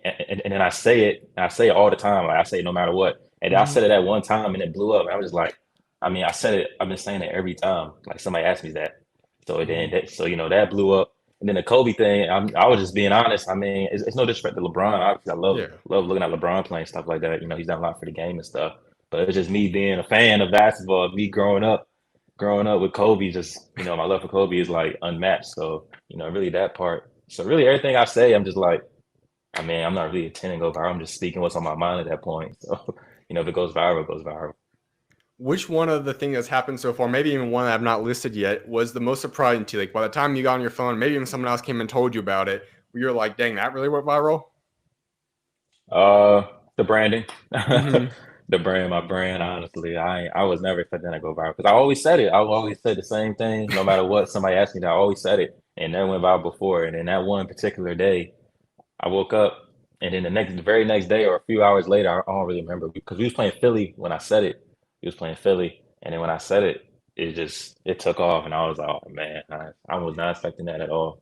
And then I say it all the time. Like I say it no matter what. And I said it at one time and it blew up. And I was just like, I mean, I said it. I've been saying it every time. Like somebody asked me that. So then, that blew up. And then the Kobe thing, I was just being honest. I mean, it's no disrespect to LeBron. Obviously, I love looking at LeBron playing stuff like that. You know, he's done a lot for the game and stuff. But it's just me being a fan of basketball. Me growing up with Kobe. Just my love for Kobe is like unmatched. So really that part. So really everything I say, I'm just like. I mean, I'm not really intending to go viral. I'm just speaking what's on my mind at that point. So, if it goes viral, it goes viral. Which one of the things that's happened so far, maybe even one that I've not listed yet, was the most surprising to you? Like by the time you got on your phone, maybe even someone else came and told you about it, where you're like, dang, that really went viral? The branding. My brand, honestly. I was never expecting that to go viral. Because I always said it. I always said the same thing. No matter what somebody asked me that, I always said it. And never went viral before. And then that one particular day, I woke up, and then the very next day or a few hours later, I don't really remember because we was playing Philly when I said it. We was playing Philly, and then when I said it, it took off, and I was like, oh man, I was not expecting that at all.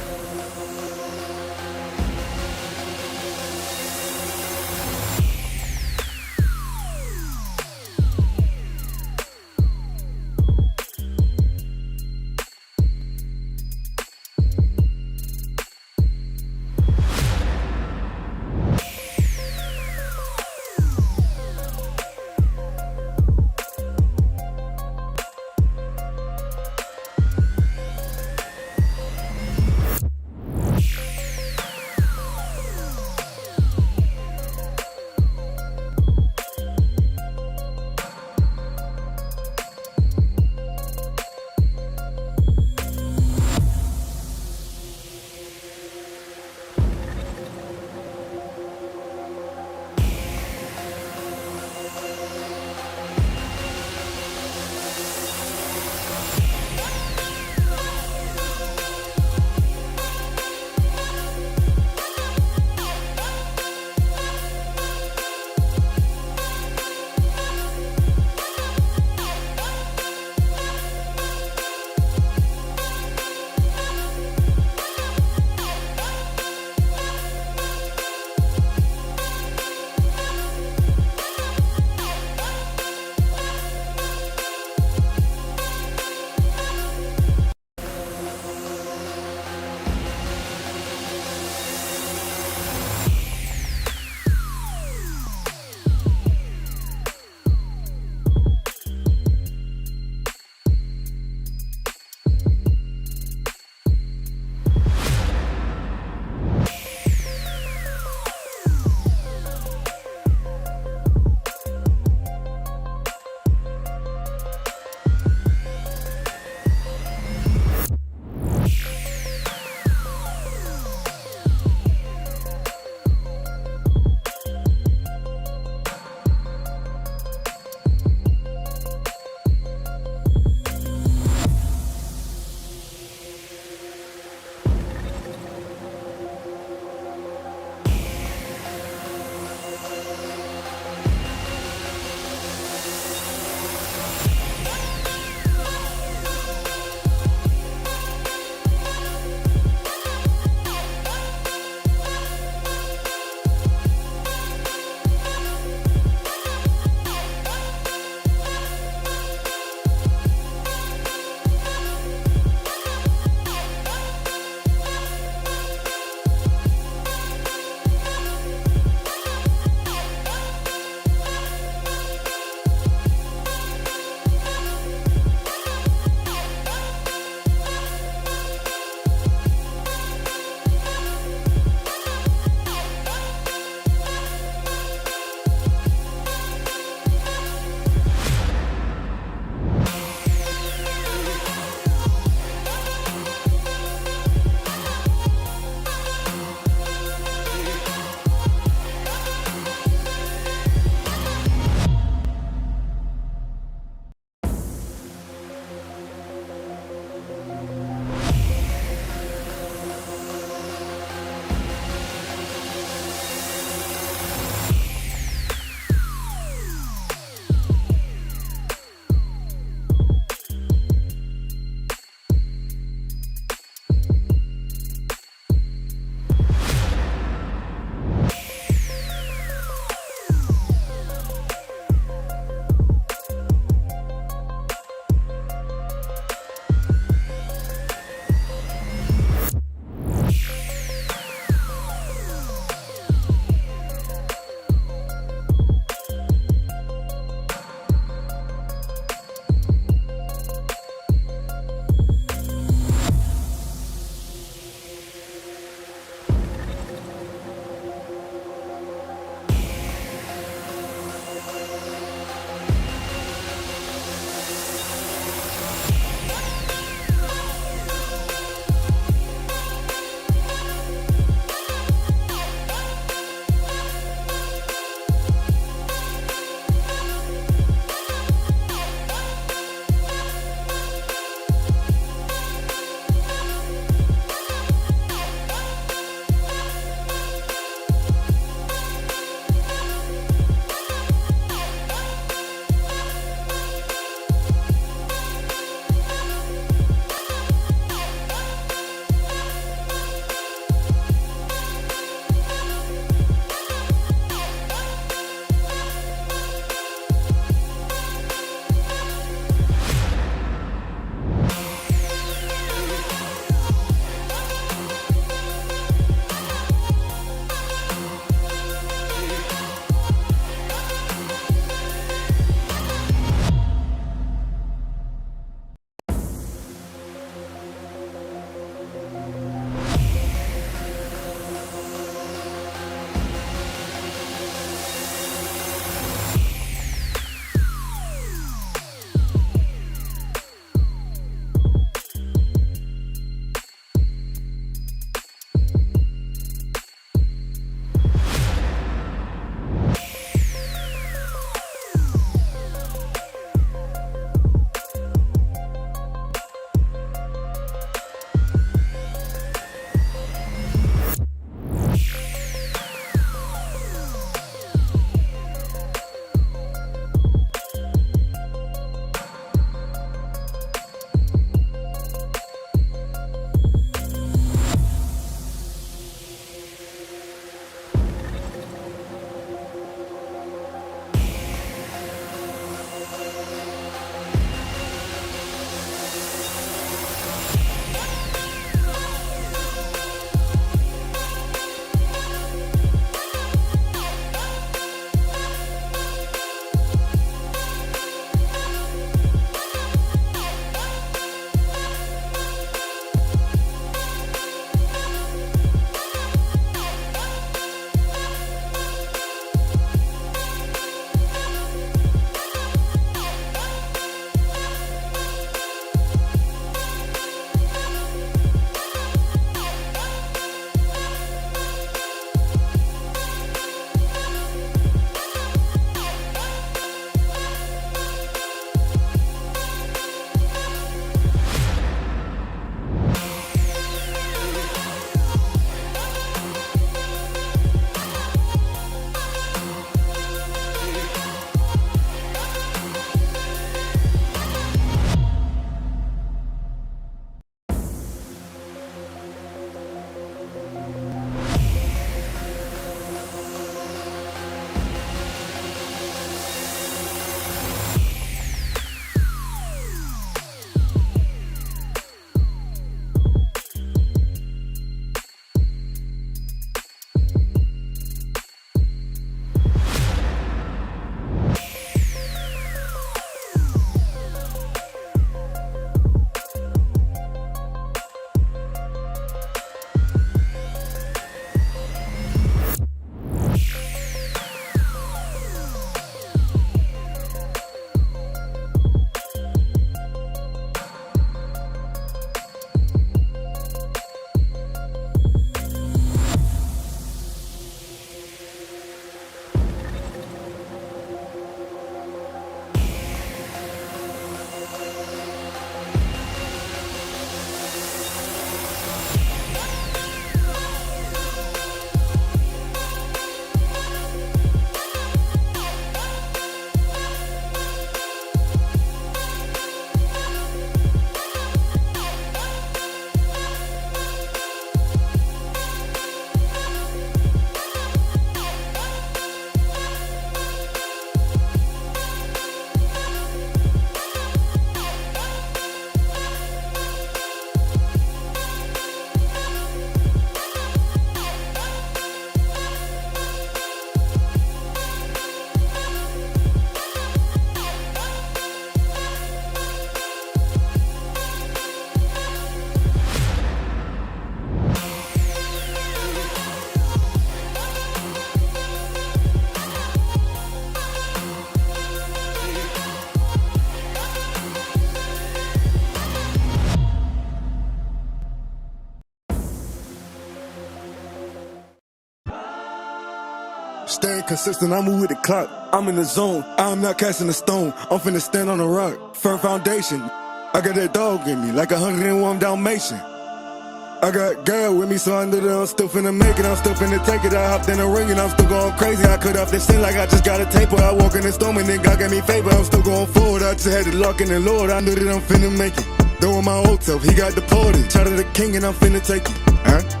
Staying consistent, I move with the clock. I'm in the zone, I'm not casting a stone. I'm finna stand on a rock, firm foundation. I got that dog in me, like 101 Dalmatian. I got girl with me, so I know that I'm still finna make it. I'm still finna take it. I hopped in the ring and I'm still going crazy. I cut off this shit like I just got a taper. I walk in the storm and then God gave me favor. I'm still going forward. I just had to lock in the Lord. I knew that I'm finna make it. Throwing my old self, he got deported. Shout out to the king and I'm finna take it.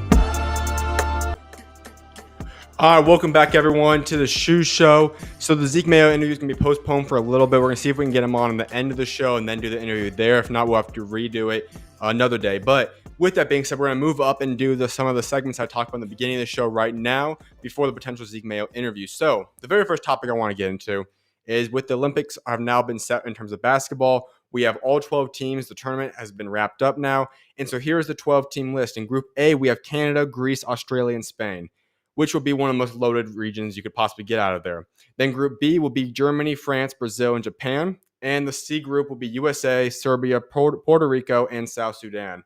All right, welcome back, everyone, to the SchuZ Show. So the Zeke Mayo interview is going to be postponed for a little bit. We're going to see if we can get him on the end of the show and then do the interview there. If not, we'll have to redo it another day. But with that being said, we're going to move up and do some of the segments I talked about in the beginning of the show right now before the potential Zeke Mayo interview. So the very first topic I want to get into is with the Olympics have now been set in terms of basketball. We have all 12 teams. The tournament has been wrapped up now. And so here's the 12-team list. In Group A, we have Canada, Greece, Australia, and Spain, which will be one of the most loaded regions you could possibly get out of there. Then Group B will be Germany, France, Brazil, and Japan. And the C group will be USA, Serbia, Puerto Rico, and South Sudan.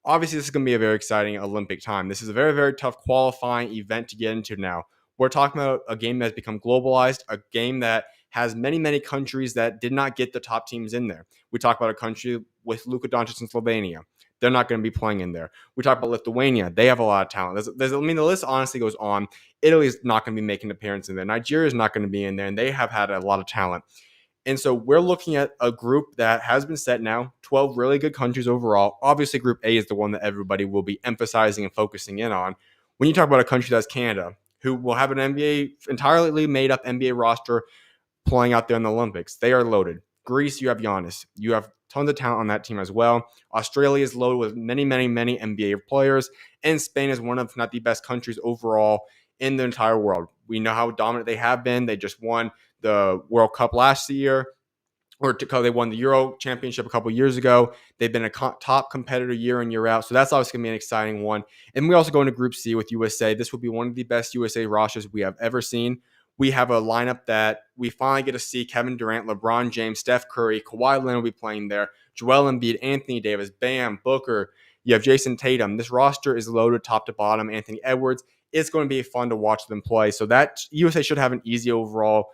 Obviously, this is going to be a very exciting Olympic time. This is a very, very tough qualifying event to get into now. We're talking about a game that has become globalized, a game that has many, many countries that did not get the top teams in there. We talk about a country with Luka Doncic in Slovenia. They're not going to be playing in there. We talk about Lithuania. They have a lot of talent. The list honestly goes on. Italy is not going to be making an appearance in there. Nigeria is not going to be in there, and they have had a lot of talent. And so we're looking at a group that has been set now, 12 really good countries overall. Obviously, Group A is the one that everybody will be emphasizing and focusing in on. When you talk about a country that's Canada, who will have an entirely made up NBA roster playing out there in the Olympics, they are loaded. Greece, you have Giannis. You have tons of talent on that team as well. Australia is loaded with many, many, many NBA players. And Spain is one of, if not the best countries overall in the entire world. We know how dominant they have been. They just won the World Cup last year, they won the Euro Championship a couple years ago. They've been a top competitor year in, year out. So that's obviously going to be an exciting one. And we also go into Group C with USA. This will be one of the best USA rosters we have ever seen. We have a lineup that we finally get to see Kevin Durant, LeBron James, Steph Curry, Kawhi Leonard will be playing there, Joel Embiid, Anthony Davis, Bam, Booker. You have Jason Tatum. This roster is loaded top to bottom. Anthony Edwards. It's going to be fun to watch them play. So that USA should have an easy overall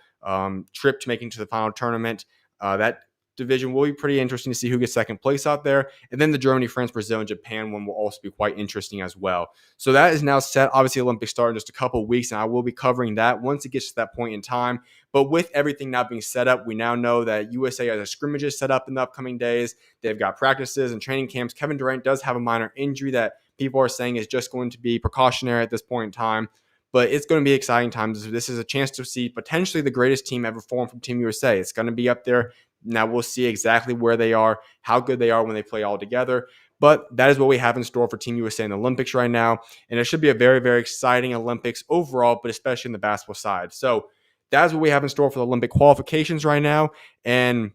trip to making to the final tournament. That division will be pretty interesting to see who gets second place out there. And then the Germany, France, Brazil, and Japan one will also be quite interesting as well. So that is now set. Obviously, Olympics start in just a couple of weeks, and I will be covering that once it gets to that point in time. But with everything now being set up, we now know that USA has a scrimmages set up in the upcoming days. They've got practices and training camps. Kevin Durant does have a minor injury that people are saying is just going to be precautionary at this point in time. But it's going to be exciting times. This is a chance to see potentially the greatest team ever formed from Team USA. It's going to be up there. Now we'll see exactly where they are, how good they are when they play all together. But that is what we have in store for Team USA in the Olympics right now. And it should be a very, very exciting Olympics overall, but especially in the basketball side. So that's what we have in store for the Olympic qualifications right now. And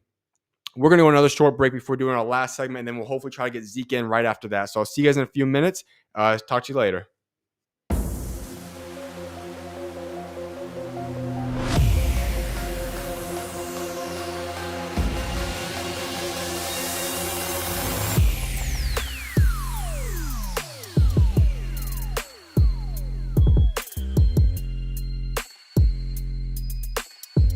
we're going to go another short break before doing our last segment, and then we'll hopefully try to get Zeke in right after that. So I'll see you guys in a few minutes. Talk to you later.